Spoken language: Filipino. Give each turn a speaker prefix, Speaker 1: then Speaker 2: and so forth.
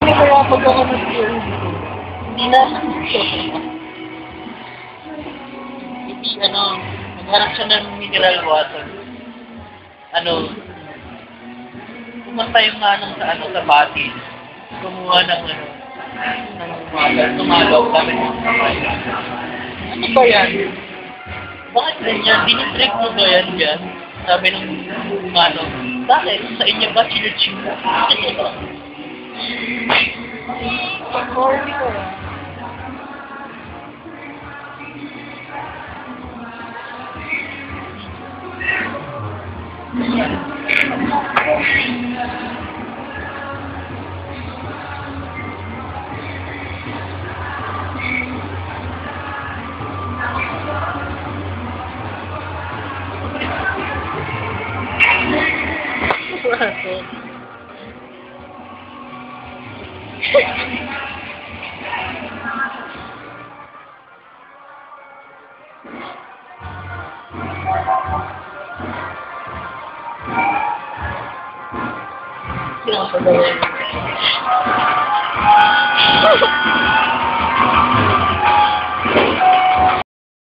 Speaker 1: Kaya pag ako nag-hearing dito, hindi na hindi nagharap siya ng mineral water. Pumunta yung manong sa batin. Kumuha ng tumalaw, sabi niya, ano ba yan? Bakit ganyan? Dinitrip mo ba yan dyan? Sabi ng manong, bakit? Sa inyo ba chinuching mo?
Speaker 2: Corny ko yan.
Speaker 1: Pinapagawa.